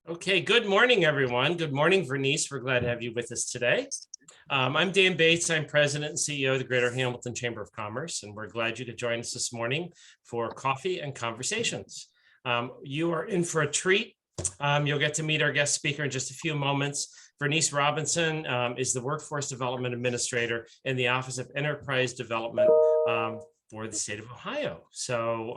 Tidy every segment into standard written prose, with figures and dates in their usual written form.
Okay, good morning, everyone. Good morning, Vernise. We're glad to have you with us today. I'm Dan Bates. I'm President and CEO of the Greater Hamilton Chamber of Commerce, and we're glad you could join us this morning for coffee and conversations. You are in for a treat. You'll get to meet our guest speaker in just a few moments. Vernise Robinson is the Workforce Development Administrator in the Office of Enterprise Development for the state of Ohio. So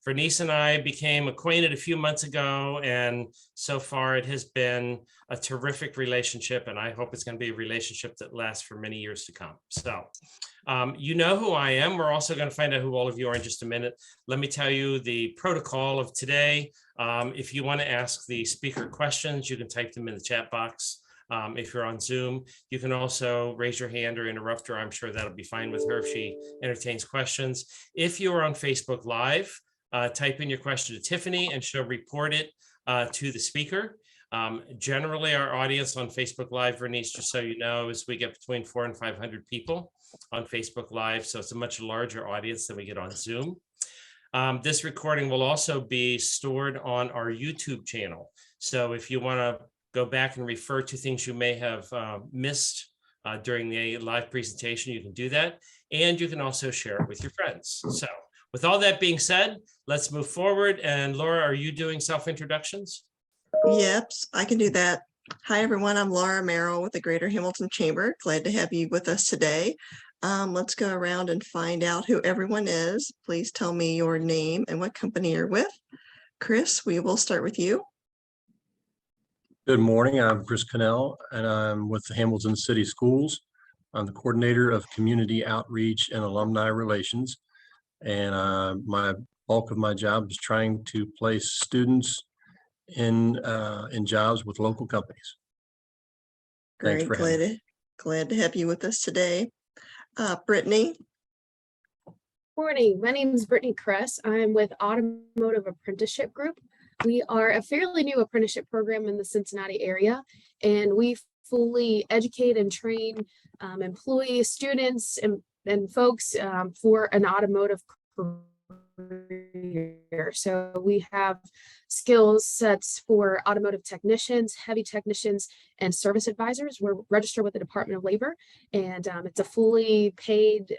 Vernise and I became acquainted a few months ago, and so far it has been a terrific relationship, and I hope it's going to be a relationship that lasts for many years to come. So you know who I am. We're also going to find out who all of you are in just a minute. Let me tell you the protocol of today. If you want to ask the speaker questions, you can type them in the chat box. If you're on Zoom, you can also raise your hand or interrupt her. I'm sure that'll be fine with her if she entertains questions. If you are on Facebook Live, type in your question to Tiffany and she'll report it to the speaker. Generally, our audience on Facebook Live, Vernise, just so you know, is we get between 400 and 500 people on Facebook Live. So it's a much larger audience than we get on Zoom. This recording will also be stored on our YouTube channel. So if you want to go back and refer to things you may have missed during the live presentation, you can do that. And you can also share it with your friends. So with all that being said, let's move forward. And Laura, are you doing self-introductions? Yep, I can do that. Hi, everyone. I'm Laura Merrill with the Greater Hamilton Chamber. Glad to have you with us today. Let's go around and find out who everyone is. Please tell me your name and what company you're with. Chris, we will start with you. Good morning. I'm Chris Cannell, and I'm with the Hamilton City Schools. I'm the coordinator of community outreach and alumni relations. And my bulk of my job is trying to place students in jobs with local companies. Great, glad to have you with us today. Brittany. Morning, my name is Brittany Kress. I'm with Automotive Apprenticeship Group. We are a fairly new apprenticeship program in the Cincinnati area, and we fully educate and train employees, students, and folks for an automotive career. So we have skills sets for automotive technicians, heavy technicians, and service advisors. We're registered with the Department of Labor, and it's a fully paid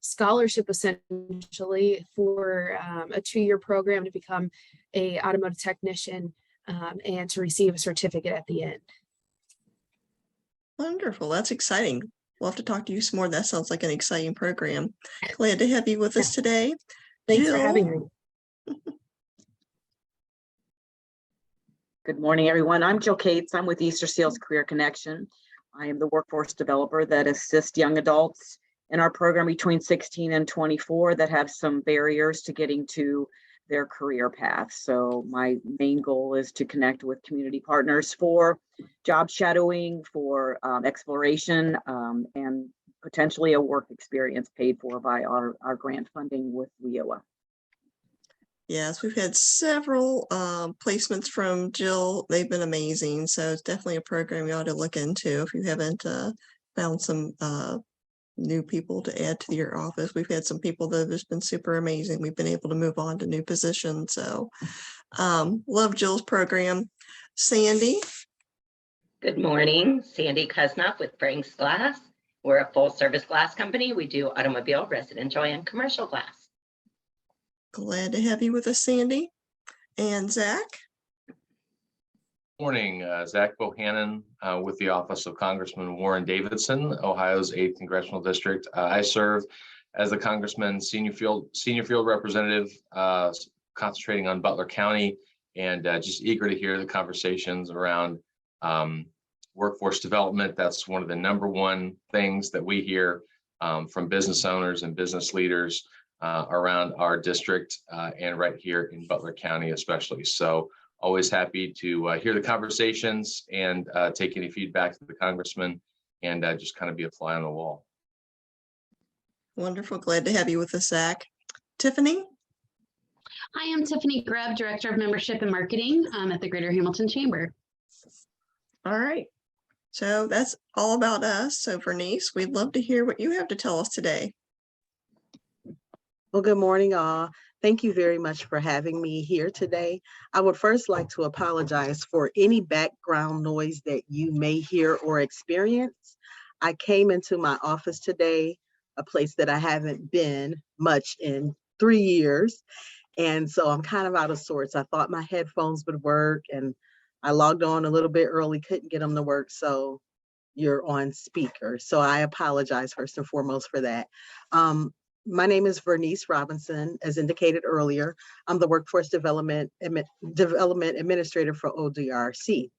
scholarship essentially for a 2-year program to become a automotive technician and to receive a certificate at the end. Wonderful, that's exciting. We'll have to talk to you some more. That sounds like an exciting program. Glad to have you with us today. Thanks for having me. Good morning, everyone. I'm Jill Cates. I'm with Easter Seals Career Connection. I am the workforce developer that assists young adults in our program between 16 and 24 that have some barriers to getting to their career path. So my main goal is to connect with community partners for job shadowing, for exploration, and potentially a work experience paid for by our grant funding with WIOA. Yes, we've had several placements from Jill. They've been amazing. So it's definitely a program you ought to look into if you haven't found some new people to add to your office. We've had some people that have just been super amazing. We've been able to move on to new positions. So love Jill's program. Sandy. Good morning, Sandy Kusnoff with Frank's Glass. We're a full service glass company. We do automobile, residential, and commercial glass. Glad to have you with us, Sandy. And Zach. Morning, Zack Bowman with the Office of Congressman Warren Davidson, Ohio's 8th Congressional District. I serve as the Congressman's senior field representative, concentrating on Butler County, and just eager to hear the conversations around workforce development. That's one of the #1 things that we hear from business owners and business leaders around our district and right here in Butler County especially. So always happy to hear the conversations and take any feedback to the congressman and just kind of be a fly on the wall. Wonderful. Glad to have you with us, Zach. Tiffany. Hi, I'm Tiffany Grab, Director of Membership and Marketing at the Greater Hamilton Chamber. All right. So that's all about us. So Vernise, we'd love to hear what you have to tell us today. Well, good morning, all. Thank you very much for having me here today. I would first like to apologize for any background noise that you may hear or experience. I came into my office today, a place that I haven't been much in 3 years. And so I'm kind of out of sorts. I thought my headphones would work and I logged on a little bit early, couldn't get them to work. So you're on speaker. So I apologize first and foremost for that. Um, my name is Vernise Robinson, as indicated earlier. I'm the Workforce Development Administrator for ODRC.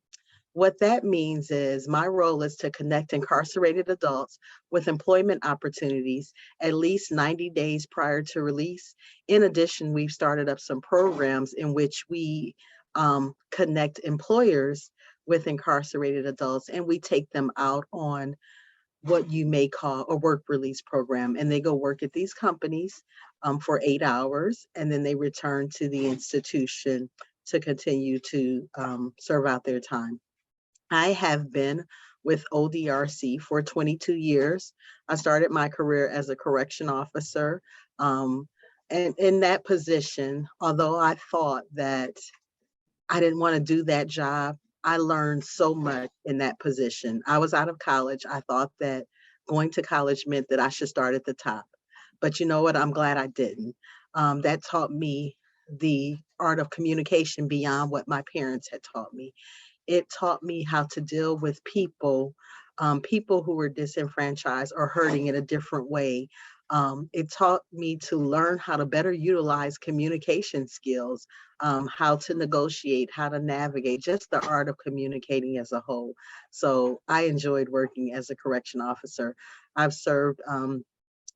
What that means is my role is to connect incarcerated adults with employment opportunities at least 90 days prior to release. In addition, we've started up some programs in which we connect employers with incarcerated adults, and we take them out on what you may call a work release program. And they go work at these companies for 8 hours, and then they return to the institution to continue to serve out their time. I have been with ODRC for 22 years. I started my career as a correction officer. And in that position, although I thought that I didn't want to do that job, I learned so much in that position. I was out of college. I thought that going to college meant that I should start at the top. But you know what? I'm glad I didn't. That taught me the art of communication beyond what my parents had taught me. It taught me how to deal with people, people who were disenfranchised or hurting in a different way. It taught me to learn how to better utilize communication skills, how to negotiate, how to navigate, just the art of communicating as a whole. So I enjoyed working as a correction officer. I've served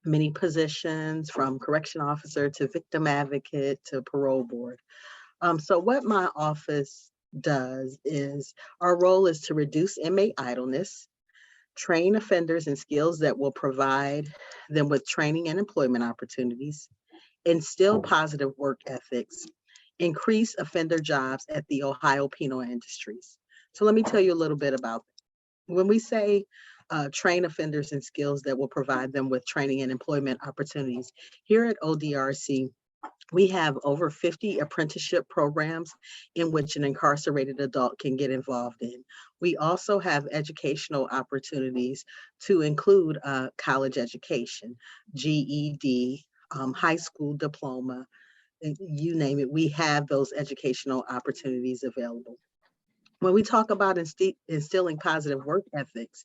many positions, from correction officer to victim advocate to parole board. So what my office does is, our role is to reduce inmate idleness, train offenders in skills that will provide them with training and employment opportunities, instill positive work ethics, increase offender jobs at the Ohio penal industries. So let me tell you a little bit about that. When we say train offenders in skills that will provide them with training and employment opportunities, here at ODRC, we have over 50 apprenticeship programs in which an incarcerated adult can get involved in. We also have educational opportunities to include college education, GED, high school diploma, you name it. We have those educational opportunities available. When we talk about instilling positive work ethics,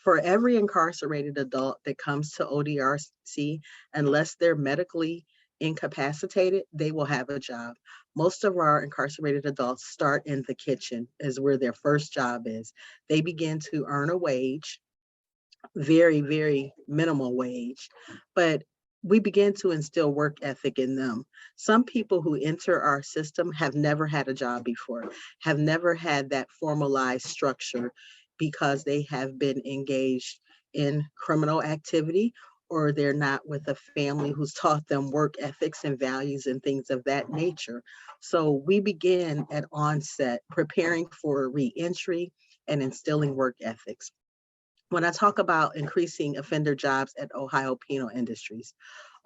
for every incarcerated adult that comes to ODRC, unless they're medically incapacitated, they will have a job. Most of our incarcerated adults start in the kitchen, is where their first job is. They begin to earn a wage, very, very minimal wage, but we begin to instill work ethic in them. Some people who enter our system have never had a job before, have never had that formalized structure because they have been engaged in criminal activity, or they're not with a family who's taught them work ethics and values and things of that nature. So we begin at onset preparing for reentry and instilling work ethics. When I talk about increasing offender jobs at Ohio Penal Industries,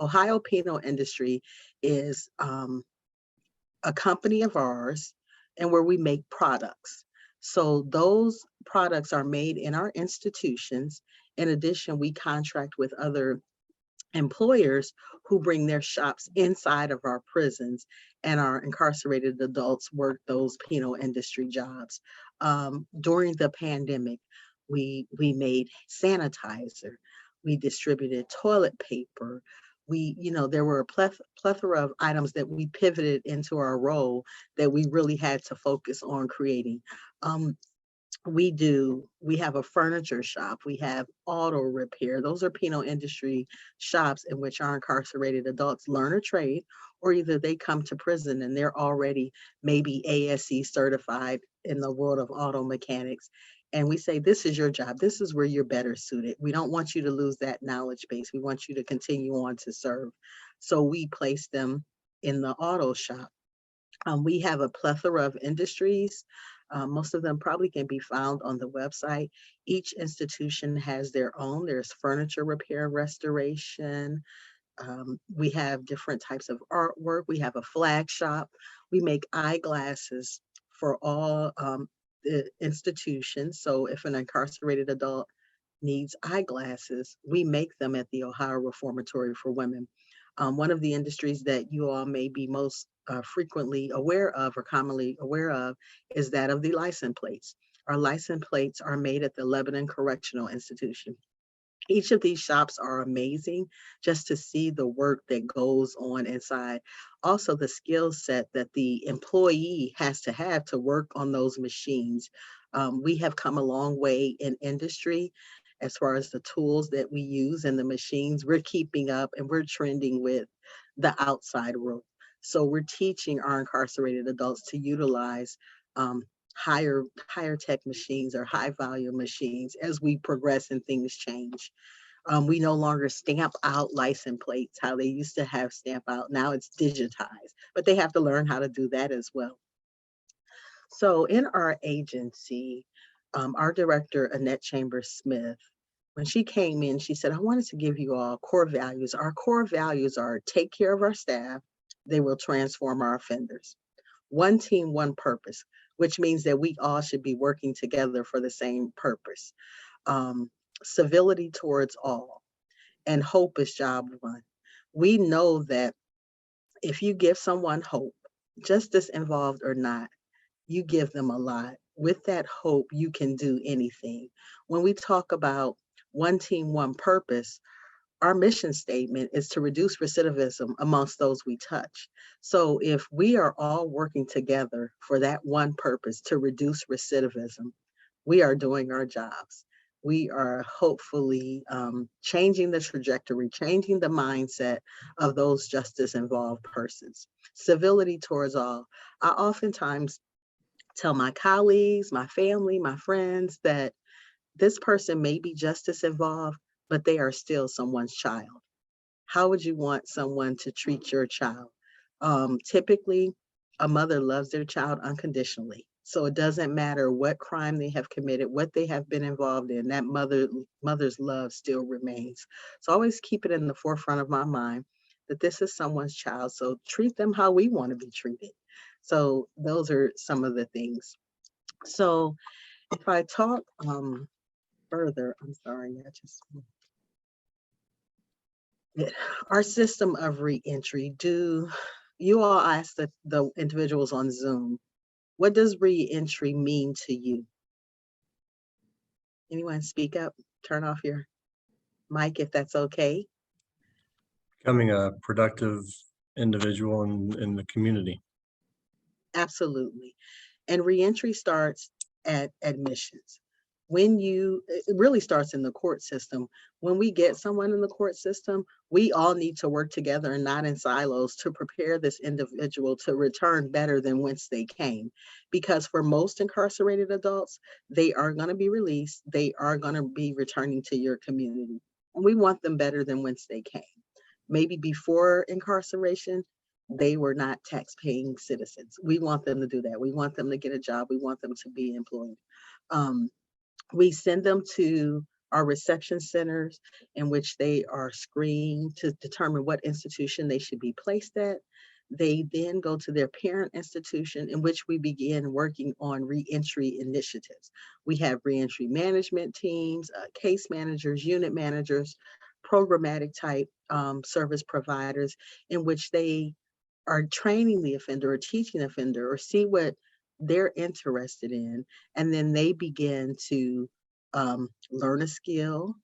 Ohio Penal Industry is a company of ours, and where we make products. So those products are made in our institutions. In addition, we contract with other employers who bring their shops inside of our prisons, and our incarcerated adults work those penal industry jobs. During the pandemic, we made sanitizer, we distributed toilet paper. There were a plethora of items that we pivoted into our role that we really had to focus on creating. We have a furniture shop, we have auto repair. Those are penal industry shops in which our incarcerated adults learn a trade, or either they come to prison and they're already maybe ASE certified in the world of auto mechanics. And we say, this is your job. This is where you're better suited. We don't want you to lose that knowledge base. We want you to continue on to serve. So we place them in the auto shop. We have a plethora of industries. Most of them probably can be found on the website. Each institution has their own. There's furniture repair and restoration. We have different types of artwork. We have a flag shop. We make eyeglasses for all the institutions. So if an incarcerated adult needs eyeglasses, we make them at the Ohio Reformatory for Women. One of the industries that you all may be most frequently aware of or commonly aware of is that of the license plates. Our license plates are made at the Lebanon Correctional Institution. Each of these shops are amazing just to see the work that goes on inside. Also, the skill set that the employee has to have to work on those machines. We have come a long way in industry as far as the tools that we use and the machines. We're keeping up and we're trending with the outside world. So we're teaching our incarcerated adults to utilize higher tech machines or high volume machines as we progress and things change. We no longer stamp out license plates, how they used to have stamp out. Now it's digitized, but they have to learn how to do that as well. So in our agency, our director, Annette Chambers Smith, when she came in, she said, I wanted to give you all core values. Our core values are take care of our staff. They will transform our offenders. One team, one purpose, which means that we all should be working together for the same purpose. Civility towards all, and hope is job one. We know that if you give someone hope, justice involved or not, you give them a lot. With that hope, you can do anything. When we talk about one team, one purpose, our mission statement is to reduce recidivism amongst those we touch. So if we are all working together for that one purpose, to reduce recidivism, we are doing our jobs. We are hopefully changing the trajectory, changing the mindset of those justice involved persons. Civility towards all. I oftentimes tell my colleagues, my family, my friends that this person may be justice involved, but they are still someone's child. How would you want someone to treat your child? Typically, a mother loves their child unconditionally. So it doesn't matter what crime they have committed, what they have been involved in, that mother's love still remains. So always keep it in the forefront of my mind that this is someone's child. So treat them how we want to be treated. So those are some of the things. So if I talk further, I'm sorry, our system of reentry. Do you all ask the individuals on Zoom, what does reentry mean to you? Anyone speak up, turn off your mic if that's okay. Becoming a productive individual in the community. Absolutely. And reentry starts at admissions. It really starts in the court system. When we get someone in the court system, we all need to work together and not in silos to prepare this individual to return better than whence they came. Because for most incarcerated adults, they are going to be released. They are going to be returning to your community. And we want them better than whence they came. Maybe before incarceration, they were not tax-paying citizens. We want them to do that. We want them to get a job. We want them to be employed. We send them to our reception centers in which they are screened to determine what institution they should be placed at. They then go to their parent institution in which we begin working on reentry initiatives. We have reentry management teams, case managers, unit managers, programmatic type service providers in which they are training the offender or teaching the offender or see what they're interested in, and then they begin to learn a skill,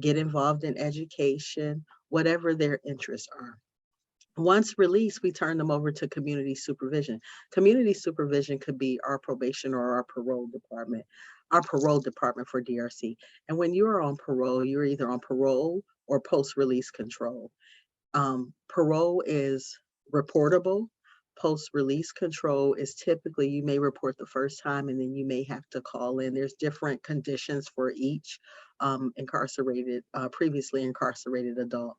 get involved in education, whatever their interests are. Once released, we turn them over to community supervision. Community supervision could be our probation or our parole department for DRC. And when you are on parole, you're either on parole or post-release control. Parole is reportable. Post-release control is typically you may report the first time and then you may have to call in. There's different conditions for each previously incarcerated adult.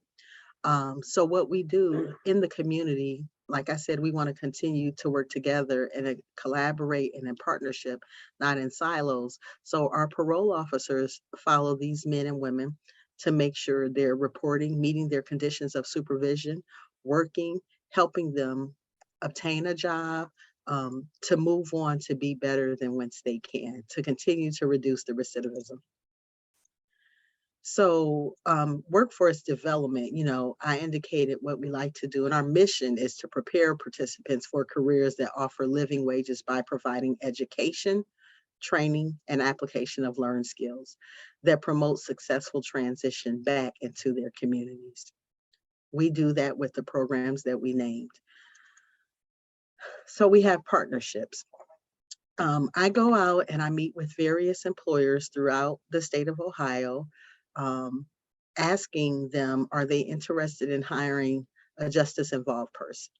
So what we do in the community, like I said, we want to continue to work together and collaborate and in partnership, not in silos. So our parole officers follow these men and women to make sure they're reporting, meeting their conditions of supervision, working, helping them obtain a job, to move on to be better than whence they can, to continue to reduce the recidivism. So workforce development, I indicated what we like to do, and our mission is to prepare participants for careers that offer living wages by providing education, training, and application of learned skills that promote successful transition back into their communities. We do that with the programs that we named. So we have partnerships. I go out and I meet with various employers throughout the state of Ohio, asking them, are they interested in hiring a justice-involved person?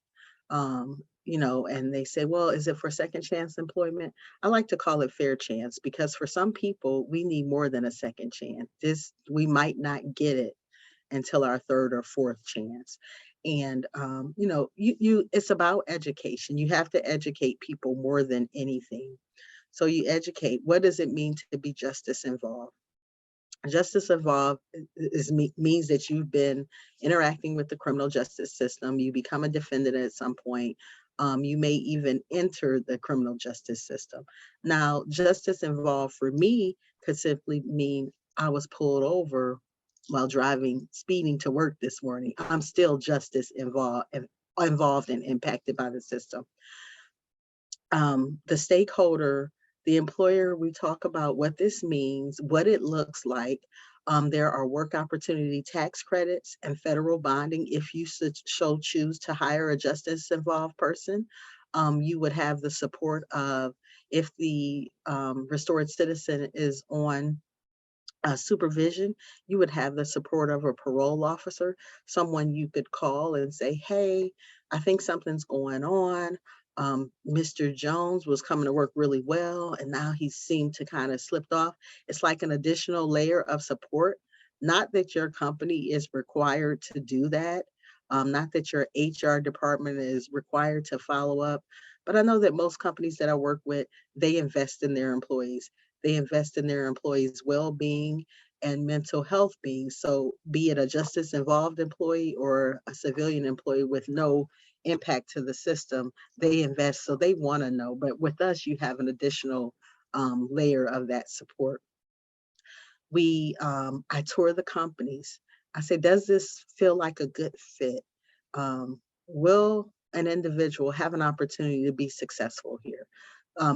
And they say, well, is it for second chance employment? I like to call it fair chance, because for some people, we need more than a second chance. We might not get it until our third or fourth chance. And, it's about education. You have to educate people more than anything. So you educate, what does it mean to be justice involved? Justice involved means that you've been interacting with the criminal justice system. You become a defendant at some point. You may even enter the criminal justice system. Now, justice involved for me could simply mean I was pulled over while speeding to work this morning. I'm still justice involved and impacted by the system. The stakeholder, the employer, we talk about what this means, what it looks like. There are work opportunity tax credits and federal bonding if you so choose to hire a justice involved person. You would have the support of, if the restored citizen is on supervision, you would have the support of a parole officer, someone you could call and say, hey, I think something's going on. Mr. Jones was coming to work really well, and now he seemed to kind of slipped off. It's like an additional layer of support. Not that your company is required to do that. Not that your HR department is required to follow up. But I know that most companies that I work with, they invest in their employees. They invest in their employees' well-being and mental health being. So be it a justice involved employee or a civilian employee with no impact to the system, they invest, so they want to know. But with us, you have an additional layer of that support. I tour the companies. I say, does this feel like a good fit? Will an individual have an opportunity to be successful here?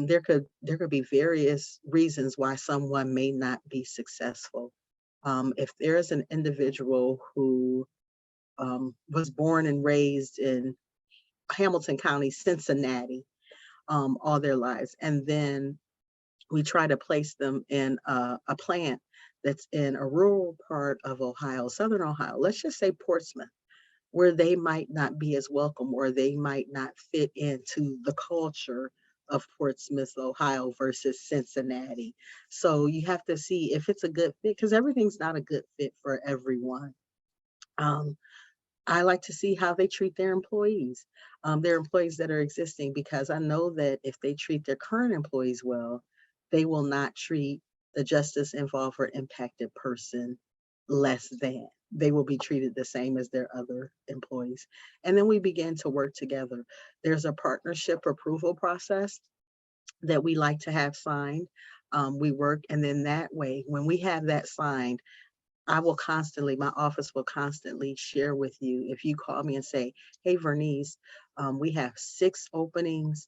There could be various reasons why someone may not be successful. If there is an individual who was born and raised in Hamilton County, Cincinnati, all their lives, and then we try to place them in a plant that's in a rural part of Ohio, Southern Ohio, let's just say Portsmouth, where they might not be as welcome, or they might not fit into the culture of Portsmouth, Ohio versus Cincinnati. So you have to see if it's a good fit, because everything's not a good fit for everyone. I like to see how they treat their employees that are existing, because I know that if they treat their current employees well, they will not treat the justice involved or impacted person less than. They will be treated the same as their other employees. And then we begin to work together. There's a partnership approval process that we like to have signed. We work, and then that way, when we have that signed, my office will constantly share with you. If you call me and say, hey, Vernise, we have 6 openings.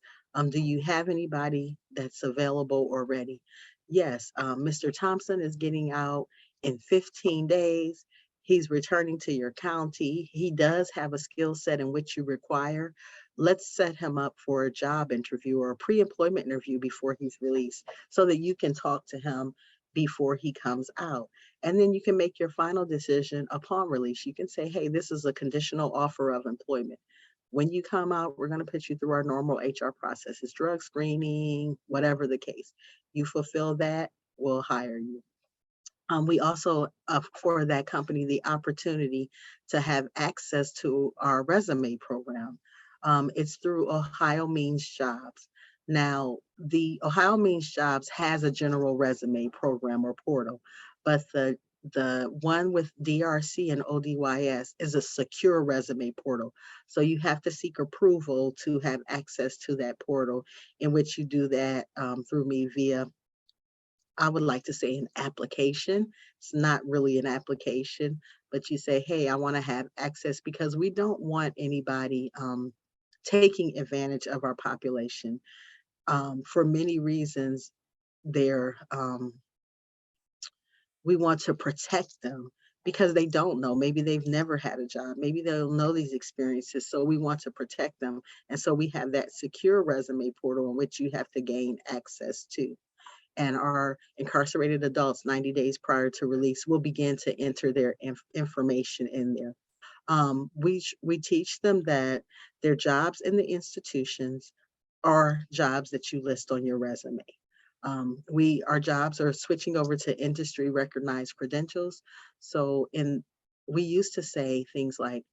Do you have anybody that's available or ready? Yes, Mr. Thompson is getting out in 15 days. He's returning to your county. He does have a skill set in which you require. Let's set him up for a job interview or a pre-employment interview before he's released, so that you can talk to him before he comes out. And then you can make your final decision upon release. You can say, hey, this is a conditional offer of employment. When you come out, we're going to put you through our normal HR processes, drug screening, whatever the case. You fulfill that, we'll hire you. We also, for that company, the opportunity to have access to our resume program. It's through Ohio Means Jobs. Now, the Ohio Means Jobs has a general resume program or portal, but the The one with DRC and ODYS is a secure resume portal. So you have to seek approval to have access to that portal, in which you do that through me via, I would like to say, an application. It's not really an application, but you say, hey, I want to have access, because we don't want anybody taking advantage of our population. For many reasons, we want to protect them because they don't know. Maybe they've never had a job. Maybe they don't know these experiences. So we want to protect them. And so we have that secure resume portal in which you have to gain access to. And our incarcerated adults 90 days prior to release will begin to enter their information in there. We teach them that their jobs in the institutions are jobs that you list on your resume. Our jobs are switching over to industry recognized credentials. So we used to say things like,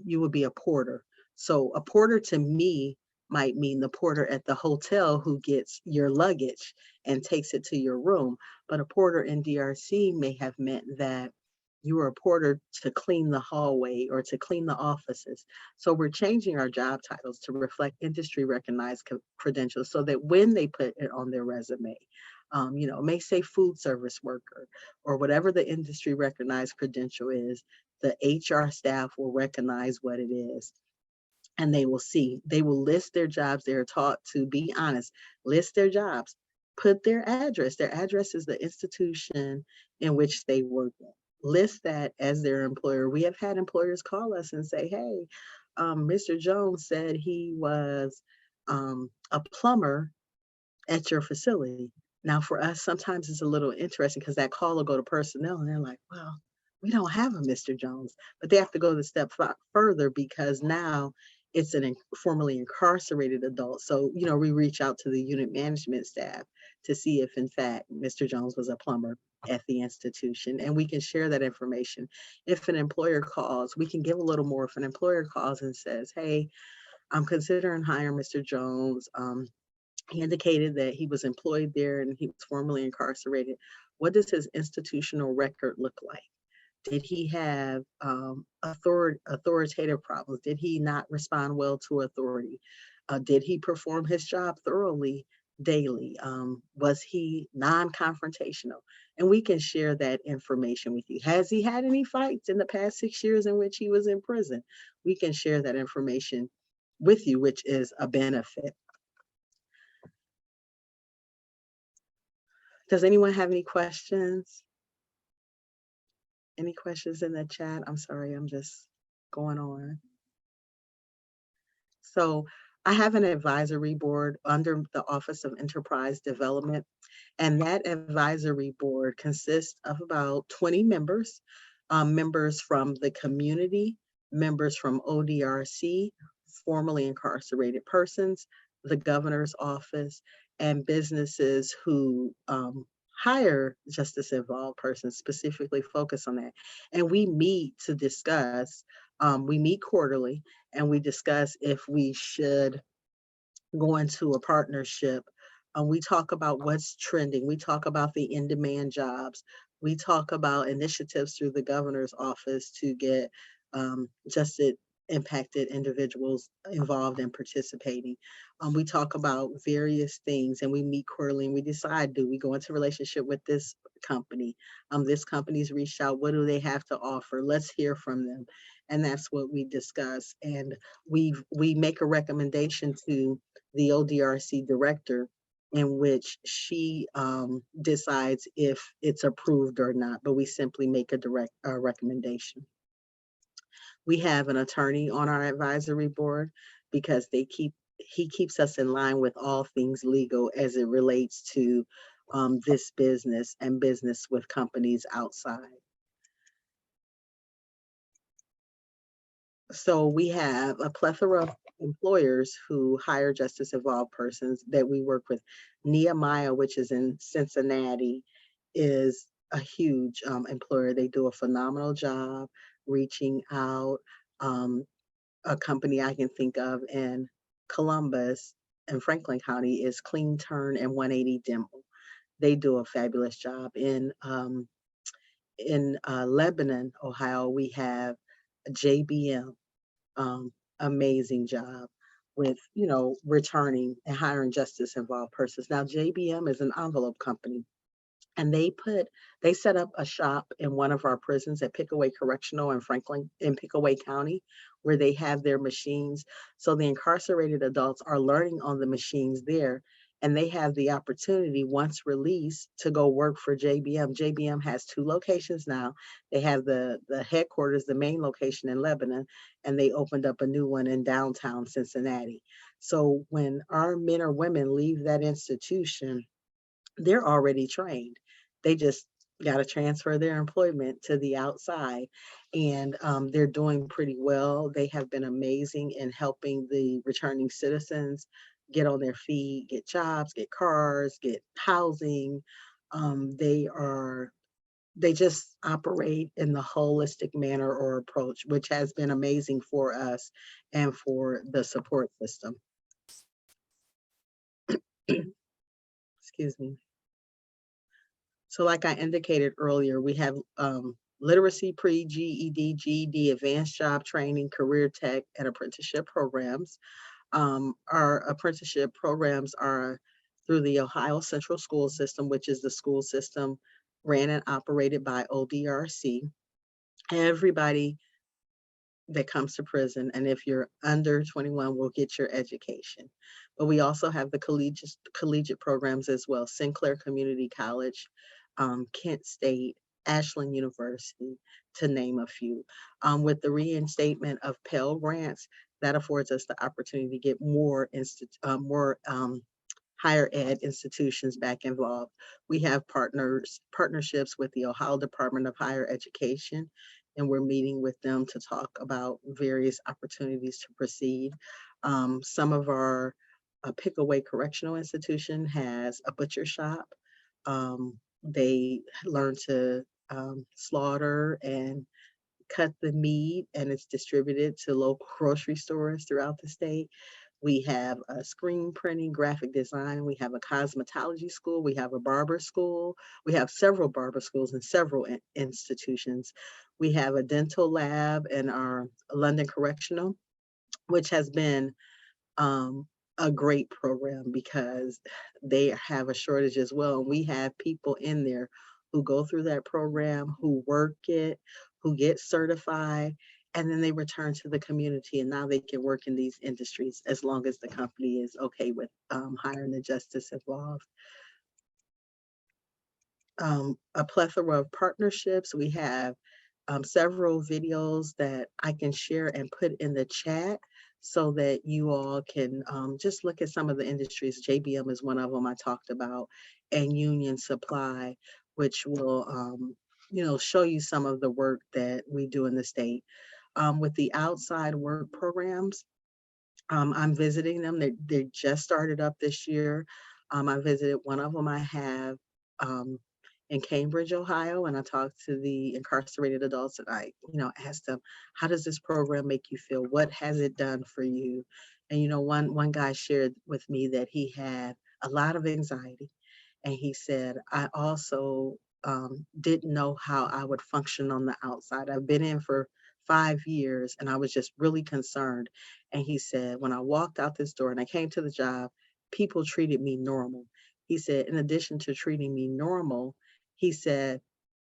you would be a porter. So a porter to me might mean the porter at the hotel who gets your luggage and takes it to your room. But a porter in DRC may have meant that you were a porter to clean the hallway or to clean the offices. So we're changing our job titles to reflect industry recognized credentials, so that when they put it on their resume, it may say food service worker or whatever the industry recognized credential is, the HR staff will recognize what it is. And they will list their jobs. They're taught to be honest, list their jobs, put their address. Their address is the institution in which they work in. List that as their employer. We have had employers call us and say, hey, Mr. Jones said he was a plumber at your facility. Now for us, sometimes it's a little interesting because that call will go to personnel and they're like, well, we don't have a Mr. Jones, but they have to go the step further because now it's an formerly incarcerated adult. So, we reach out to the unit management staff to see if in fact Mr. Jones was a plumber at the institution, and we can share that information. If an employer calls, we can give a little more. If an employer calls and says, hey, I'm considering hiring Mr. Jones. He indicated that he was employed there and he was formerly incarcerated. What does his institutional record look like? Did he have authoritative problems? Did he not respond well to authority? Did he perform his job thoroughly daily? Was he non-confrontational? And we can share that information with you. Has he had any fights in the past 6 years in which he was in prison? We can share that information with you, which is a benefit. Does anyone have any questions? Any questions in the chat? I'm sorry, I'm just going on. So I have an advisory board under the Office of Enterprise Development, and that advisory board consists of about 20 members, members from the community, members from ODRC, formerly incarcerated persons, the governor's office, and businesses who hire justice involved persons, specifically focus on that. And we meet to discuss, we meet quarterly, and we discuss if we should go into a partnership. We talk about what's trending. We talk about the in-demand jobs. We talk about initiatives through the governor's office to get justice impacted individuals involved in participating. We talk about various things, and we meet quarterly and we decide, do we go into relationship with this company? This company's reached out, what do they have to offer? Let's hear from them. And that's what we discuss. And we make a recommendation to the ODRC director in which she decides if it's approved or not, but we simply make a recommendation. We have an attorney on our advisory board because he keeps us in line with all things legal as it relates to this business and business with companies outside. So we have a plethora of employers who hire justice involved persons that we work with. Nehemiah, which is in Cincinnati, is a huge employer. They do a phenomenal job reaching out. A company I can think of in Columbus and Franklin County is Clean Turn and 180 Demo. They do a fabulous job. In in Lebanon, Ohio, we have JBM, amazing job with, returning and hiring justice involved persons. Now, JBM is an envelope company, and they set up a shop in one of our prisons at Pickaway Correctional in Pickaway County, where they have their machines. So the incarcerated adults are learning on the machines there, and they have the opportunity, once released, to go work for JBM. JBM has 2 locations now. They have the headquarters, the main location in Lebanon, and they opened up a new one in downtown Cincinnati. So when our men or women leave that institution, they're already trained. They just got to transfer their employment to the outside, and they're doing pretty well. They have been amazing in helping the returning citizens get on their feet, get jobs, get cars, get housing. They just operate in the holistic manner or approach, which has been amazing for us and for the support system. Excuse me. So like I indicated earlier, we have literacy pre-GED, GED, advanced job training, career tech, and apprenticeship programs. Our apprenticeship programs are through the Ohio Central School System, which is the school system ran and operated by ODRC. Everybody that comes to prison, and if you're under 21, will get your education. But we also have the collegiate programs as well: Sinclair Community College, Kent State, Ashland University, to name a few. With the reinstatement of Pell Grants, that affords us the opportunity to get more higher ed institutions back involved. We have partnerships with the Ohio Department of Higher Education, and we're meeting with them to talk about various opportunities to proceed. Some of our Pickaway Correctional Institution has a butcher shop. They learn to slaughter and cut the meat, and it's distributed to local grocery stores throughout the state. We have a screen printing, graphic design. We have a cosmetology school. We have a barber school. We have several barber schools in several institutions. We have a dental lab in our London Correctional, which has been a great program because they have a shortage as well. And we have people in there who go through that program, who work it, who get certified, and then they return to the community, and now they can work in these industries as long as the company is okay with hiring the justice involved. A plethora of partnerships. We have several videos that I can share and put in the chat so that you all can just look at some of the industries. JBM is one of them I talked about, and Union Supply, which will show you some of the work that we do in the state. With the outside work programs, I'm visiting them. They just started up this year. I visited one of them I have in Cambridge, Ohio, and I talked to the incarcerated adults, and I asked them, how does this program make you feel? What has it done for you? And one guy shared with me that he had a lot of anxiety, and he said, I also didn't know how I would function on the outside. I've been in for 5 years, and I was just really concerned. And he said, when I walked out this door and I came to the job, people treated me normal. He said, in addition to treating me normal, he said,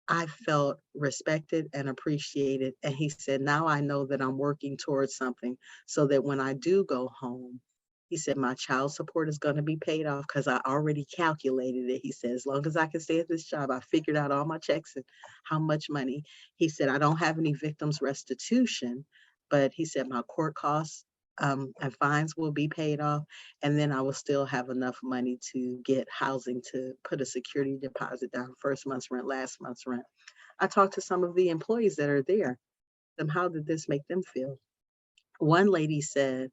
I felt respected and appreciated. And he said, now I know that I'm working towards something so that when I do go home, he said, my child support is going to be paid off because I already calculated it. He said, as long as I can stay at this job, I figured out all my checks and how much money. He said, I don't have any victims restitution, but he said, my court costs and fines will be paid off. And then I will still have enough money to get housing to put a security deposit down, first month's rent, last month's rent. I talked to some of the employees that are there. How did this make them feel? One lady said,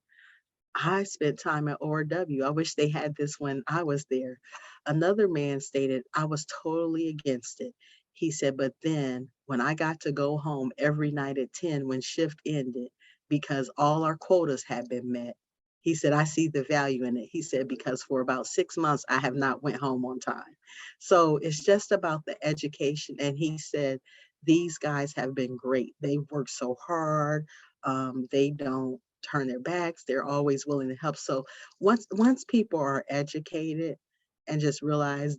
I spent time at ORW. I wish they had this when I was there. Another man stated, I was totally against it. He said, but then when I got to go home every night at 10 when shift ended, because all our quotas had been met, he said, I see the value in it. He said, because for about 6 months, I have not went home on time. So it's just about the education. And he said these guys have been great. They work so hard. They don't turn their backs. They're always willing to help. So once people are educated and just realize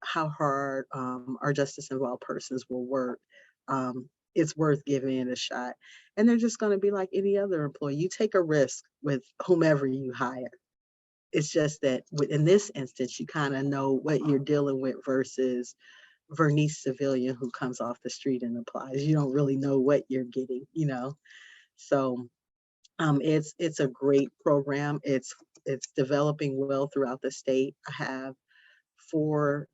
how hard our justice involved persons will work, it's worth giving it a shot. And they're just going to be like any other employee. You take a risk with whomever you hire. It's just that in this instance, you kind of know what you're dealing with versus Vernise civilian who comes off the street and applies. You don't really know what you're getting, you know. So it's a great program. It's developing well throughout the state. I have 5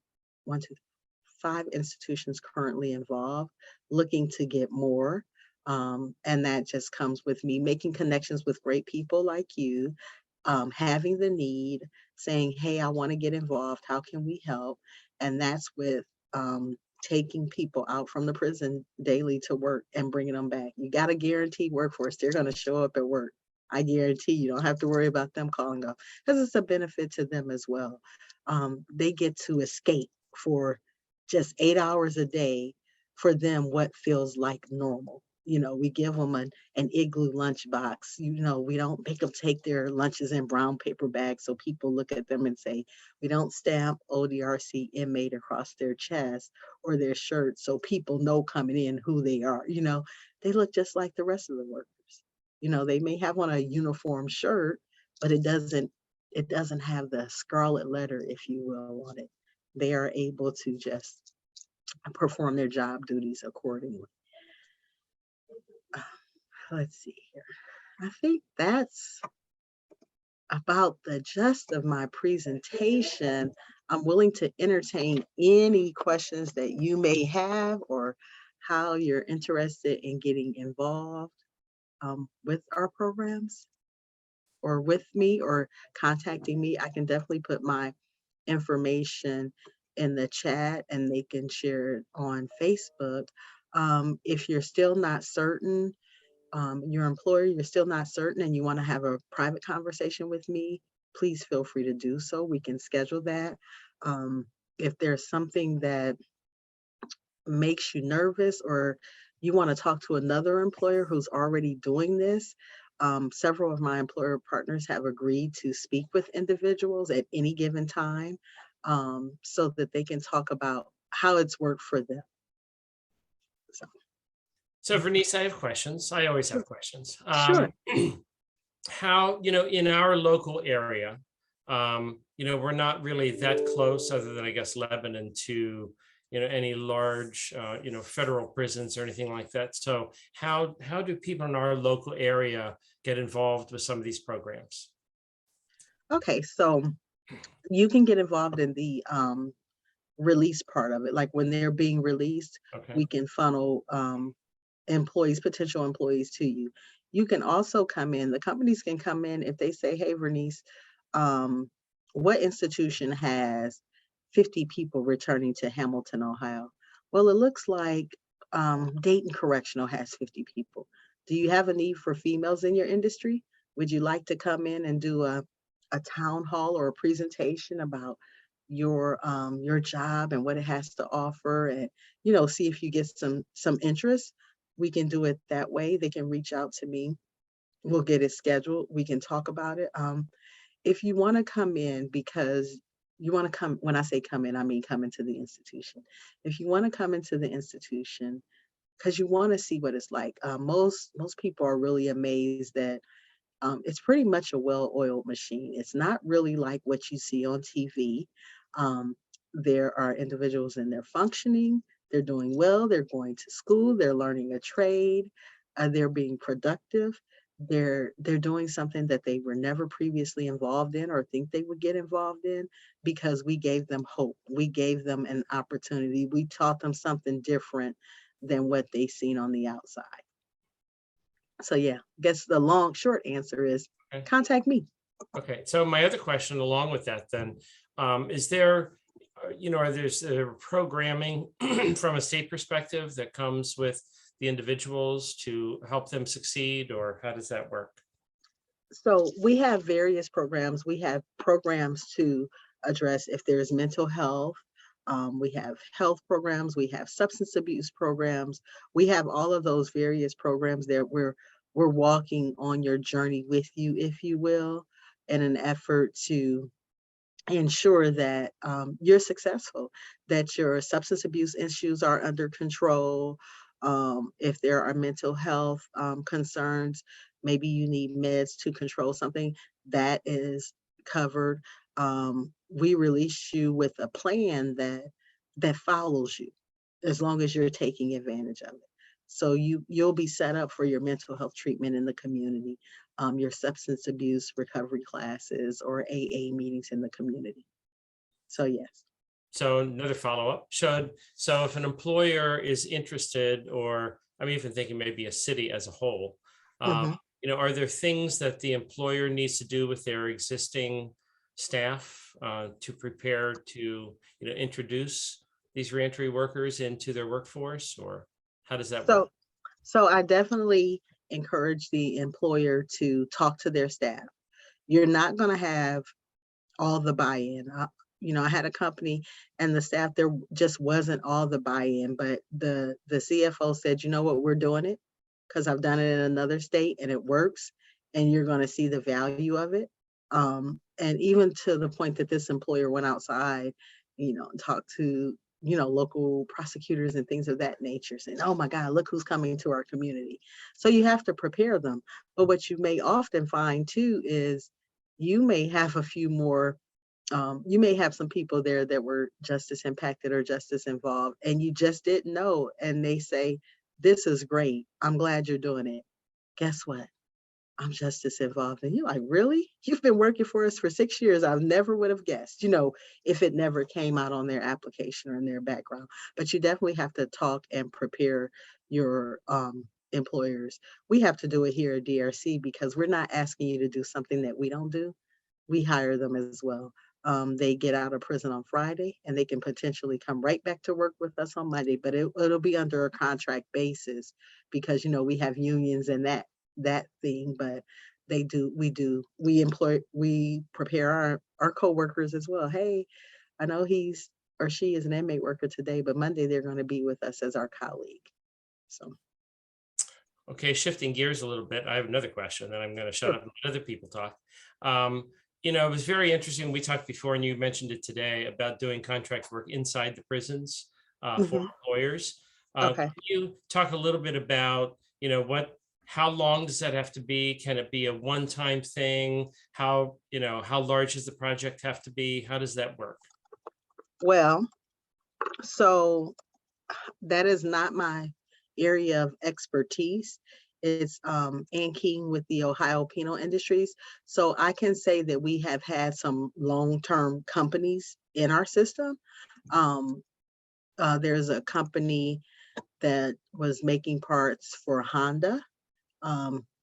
institutions currently involved, looking to get more. And that just comes with me making connections with great people like you, having the need, saying, hey, I want to get involved. How can we help? And that's with taking people out from the prison daily to work and bringing them back. You got a guaranteed workforce. They're going to show up at work. I guarantee you don't have to worry about them calling off because it's a benefit to them as well. They get to escape for just 8 hours a day. For them, what feels like normal. You know, we give them an igloo lunchbox. You know, we don't make them take their lunches in brown paper bags so people look at them and say, we don't stamp ODRC inmate across their chest or their shirt so people know coming in who they are. You know, they look just like the rest of the workers. You know, they may have on a uniform shirt, but it doesn't have the scarlet letter, if you will, on it. They are able to just perform their job duties accordingly. Let's see here. I think that's about the gist of my presentation. I'm willing to entertain any questions that you may have or how you're interested in getting involved with our programs or with me or contacting me. I can definitely put my information in the chat and they can share it on Facebook. If you're still not certain, your employer, you're still not certain and you want to have a private conversation with me, please feel free to do so. We can schedule that. If there's something that makes you nervous or you want to talk to another employer who's already doing this, several of my employer partners have agreed to speak with individuals at any given time so that they can talk about how it's worked for them. So Vernise, I have questions. I always have questions. Sure. How, you know, in our local area, you know, we're not really that close other than I guess Lebanon to, you know, any large, you know, federal prisons or anything like that. So how do people in our local area get involved with some of these programs? Okay, so you can get involved in the release part of it. Like when they're being released, Okay. we can funnel potential employees to you. You can also come in, the companies can come in if they say, hey, Vernise, what institution has 50 people returning to Hamilton, Ohio? Well, it looks like Dayton Correctional has 50 people. Do you have a need for females in your industry? Would you like to come in and do a town hall or a presentation about your job and what it has to offer, and you know, see if you get some interest? We can do it that way. They can reach out to me. We'll get it scheduled. We can talk about it. If you want to come in because you want to come, when I say come in, I mean come into the institution. If you want to come into the institution because you want to see what it's like, most people are really amazed that it's pretty much a well-oiled machine. It's not really like what you see on TV. There are individuals in there functioning, they're doing well, they're going to school, they're learning a trade, they're being productive, they're doing something that they were never previously involved in or think they would get involved in because we gave them hope. We gave them an opportunity. We taught them something different than what they've seen on the outside. So yeah, I guess the short answer is contact me. Okay, so my other question along with that then, is there, you know, are there programming from a state perspective that comes with the individuals to help them succeed, or how does that work? So we have various programs. We have programs to address if there's mental health, We have health programs, we have substance abuse programs. We have all of those various programs that we're walking on your journey with you, if you will, in an effort to ensure that you're successful, that your substance abuse issues are under control. If there are mental health concerns, maybe you need meds to control something, that is covered. We release you with a plan that follows you as long as you're taking advantage of it. So you'll be set up for your mental health treatment in the community, your substance abuse recovery classes or AA meetings in the community. So yes. So another follow-up, so if an employer is interested, or I'm even thinking maybe a city as a whole, Mhm. are there things that the employer needs to do with their existing staff to prepare to, introduce these reentry workers into their workforce, or how does that work? So I definitely encourage the employer to talk to their staff. You're not going to have all the buy-in. I had a company and the staff, there just wasn't all the buy-in, but the CFO said, you know what, we're doing it because I've done it in another state and it works, and you're going to see the value of it. And even to the point that this employer went outside, and talked to, local prosecutors and things of that nature, saying, oh my God, look who's coming to our community. So you have to prepare them. But what you may often find too is you may have a few more, you may have some people there that were justice impacted or justice involved, and you just didn't know. And they say, this is great. I'm glad you're doing it. Guess what? I'm justice involved. And you're like, really? You've been working for us for 6 years. I never would have guessed, if it never came out on their application or in their background. But you definitely have to talk and prepare your employers. We have to do it here at DRC because we're not asking you to do something that we don't do. We hire them as well. They get out of prison on Friday and they can potentially come right back to work with us on Monday, but it'll be under a contract basis because, we have unions and that thing, but we prepare our coworkers as well. Hey, I know he's or she is an inmate worker today, but Monday they're going to be with us as our colleague. So. Okay, shifting gears a little bit, I have another question, then I'm going to shut Sure. up and let other people talk. It was very interesting. We talked before, and you mentioned it today about doing contract work inside the prisons for Mhm. employers. Okay. Can you talk a little bit about, how long does that have to be? Can it be a one-time thing? How large does the project have to be? How does that work? Well, so that is not my area of expertise. It's Ann King with the Ohio Penal Industries. So I can say that we have had some long-term companies in our system. There's a company that was making parts for Honda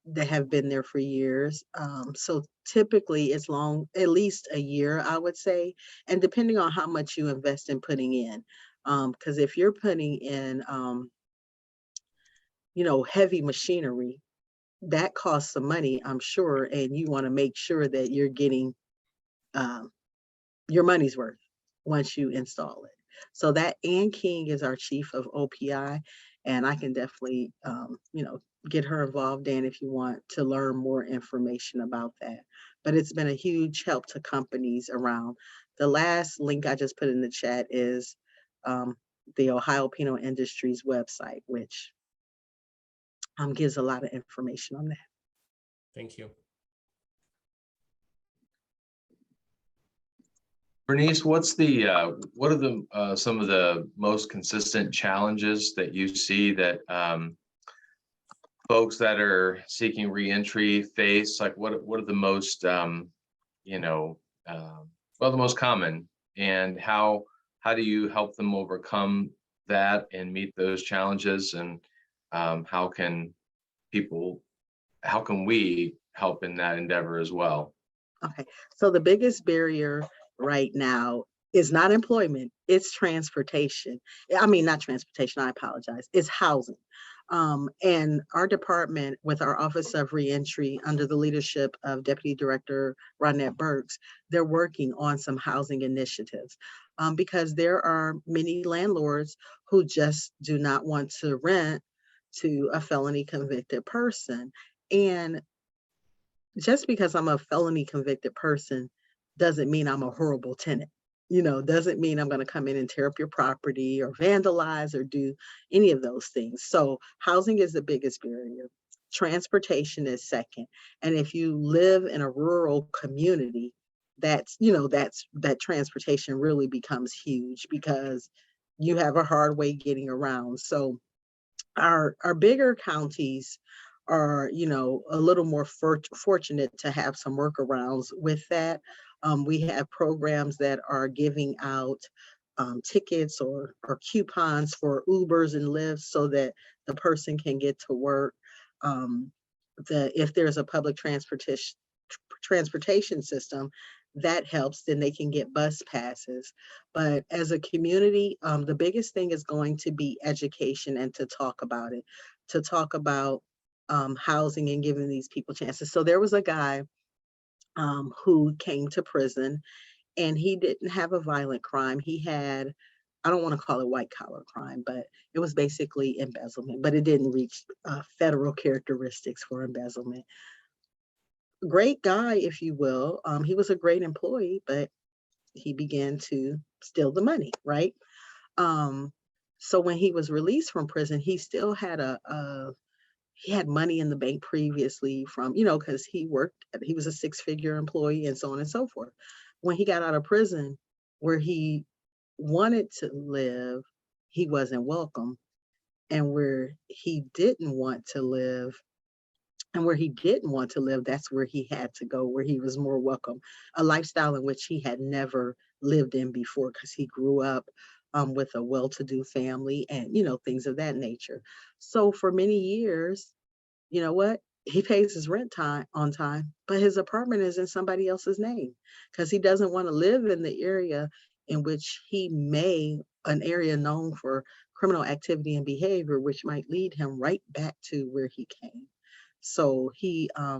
that have been there for years. So typically it's long, at least a year, I would say, and depending on how much you invest in putting in. Because if you're putting in, heavy machinery, that costs some money, I'm sure, and you want to make sure that you're getting your money's worth once you install it. So that Ann King is our chief of OPI, and I can definitely, get her involved, Dan, if you want to learn more information about that. But it's been a huge help to companies around. The last link I just put in the chat is the Ohio Penal Industries website, which gives a lot of information on that. Thank you. Vernise, what are the some of the most consistent challenges that you see that folks that are seeking reentry face? Like what are the most the most common, and how do you help them overcome that and meet those challenges, and how can we help in that endeavor as well? Okay, so the biggest barrier right now is not employment, it's transportation. I mean, not transportation, I apologize, it's housing. And our department with our Office of Reentry under the leadership of Deputy Director Ronette Burks, they're working on some housing initiatives. because there are many landlords who just do not want to rent to a felony convicted person. And just because I'm a felony convicted person doesn't mean I'm a horrible tenant. Doesn't mean I'm going to come in and tear up your property or vandalize or do any of those things. So housing is the biggest barrier. Transportation is second. And if you live in a rural community, that transportation really becomes huge because you have a hard way getting around. So our bigger counties are, a little more fortunate to have some workarounds with that. We have programs that are giving out tickets or coupons for Ubers and Lyfts so that the person can get to work. If there's a public transportation system that helps, then they can get bus passes. But as a community, the biggest thing is going to be education and to talk about it, to talk about housing and giving these people chances. So there was a guy who came to prison, and he didn't have a violent crime. He had, I don't want to call it white collar crime, but it was basically embezzlement, but it didn't reach federal characteristics for embezzlement. Great guy, if you will. He was a great employee, but he began to steal the money, right? So when he was released from prison, he still had he had money in the bank previously from, because he was a 6-figure employee and so on and so forth. When he got out of prison, where he wanted to live, he wasn't welcome. And where he didn't want to live, that's where he had to go, where he was more welcome, a lifestyle in which he had never lived in before, because he grew up with a well-to-do family and, things of that nature. So for many years, you know what? He pays his rent on time, but his apartment is in somebody else's name because he doesn't want to live in the area in which an area known for criminal activity and behavior, which might lead him right back to where he came. So he, I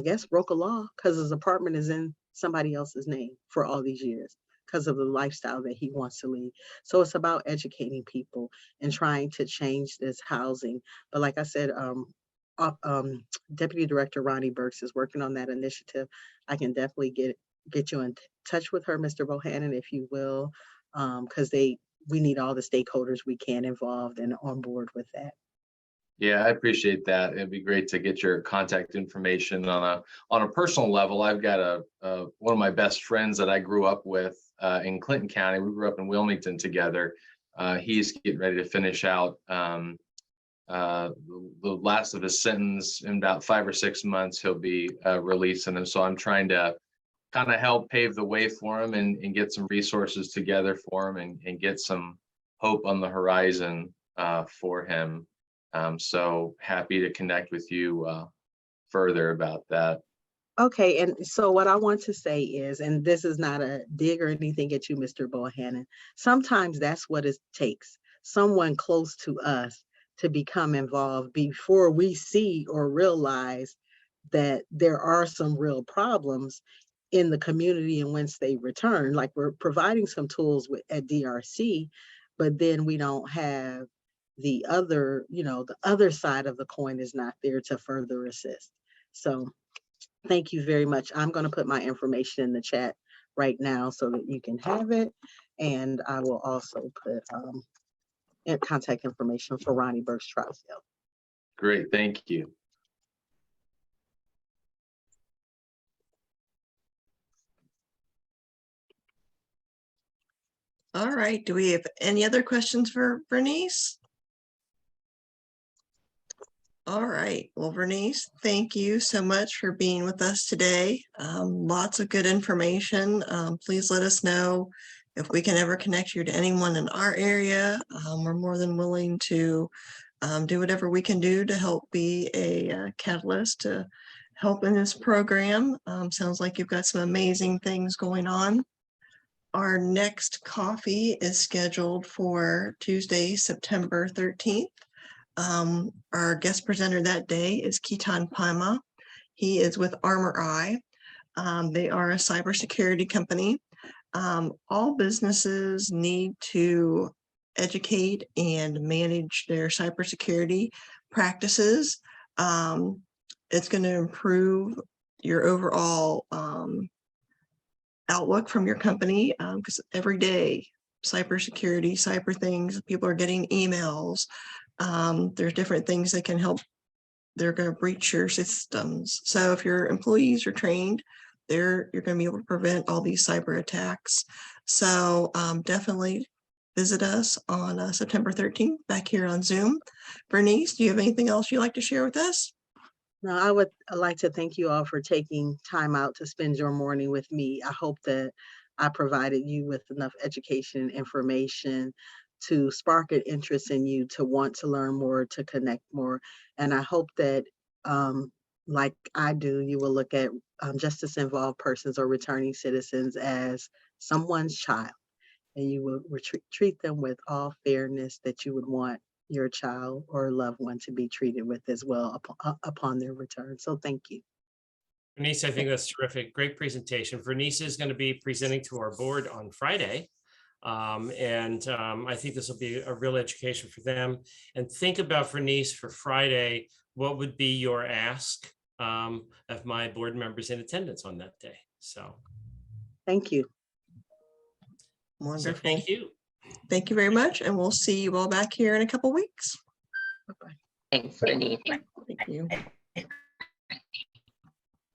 guess, broke a law because his apartment is in somebody else's name for all these years because of the lifestyle that he wants to lead. So it's about educating people and trying to change this housing. But like I said, Deputy Director Ronnie Burks is working on that initiative. I can definitely get you in touch with her, Mr. Bohannon, if you will, because we need all the stakeholders we can involved and on board with that. Yeah, I appreciate that. It'd be great to get your contact information on a personal level. I've got one of my best friends that I grew up with in Clinton County. We grew up in Wilmington together. He's getting ready to finish out the last of his sentence in about 5 or 6 months. He'll be released, and so I'm trying to kind of help pave the way for him and get some resources together for him and get some hope on the horizon for him. So happy to connect with you further about that. Okay, and so what I want to say is, and this is not a dig or anything at you, Mr. Bohannon, sometimes that's what it takes, someone close to us to become involved before we see or realize that there are some real problems in the community in which they return. Like, we're providing some tools at DRC, but then we don't have the other, the other side of the coin is not there to further assist. So thank you very much. I'm going to put my information in the chat right now so that you can have it. And I will also put contact information for Ronnie Burks Trousdale. Great, thank you. All right, do we have any other questions for Vernise? All right, well, Vernise, thank you so much for being with us today. Lots of good information. Please let us know if we can ever connect you to anyone in our area. We're more than willing to do whatever we can do to help be a catalyst to help in this program. Sounds like you've got some amazing things going on. Our next coffee is scheduled for Tuesday, September 13th. Our guest presenter that day is Keaton Pima. He is with Armor Eye. They are a cybersecurity company. All businesses need to educate and manage their cybersecurity practices. It's going to improve your overall outlook from your company, because every day, cybersecurity, cyber things, people are getting emails. There's different things that can help. They're going to breach your systems. So if your employees are trained, you're going to be able to prevent all these cyber attacks. So definitely visit us on September 13th back here on Zoom. Vernise, do you have anything else you'd like to share with us? No, I would like to thank you all for taking time out to spend your morning with me. I hope that I provided you with enough education and information to spark an interest in you to want to learn more, to connect more. And I hope that, like I do, you will look at justice involved persons or returning citizens as someone's child, and you will treat them with all fairness that you would want your child or loved one to be treated with as well upon their return. So thank you. Vernise, I think that's terrific. Great presentation. Vernise is going to be presenting to our board on Friday. I think this will be a real education for them. And think about, Vernise, for Friday, what would be your ask of my board members in attendance on that day? So thank you. Wonderful. So thank you. Thank you very much. And we'll see you all back here in a couple weeks. Bye-bye. Thanks, Vernise. Thank you.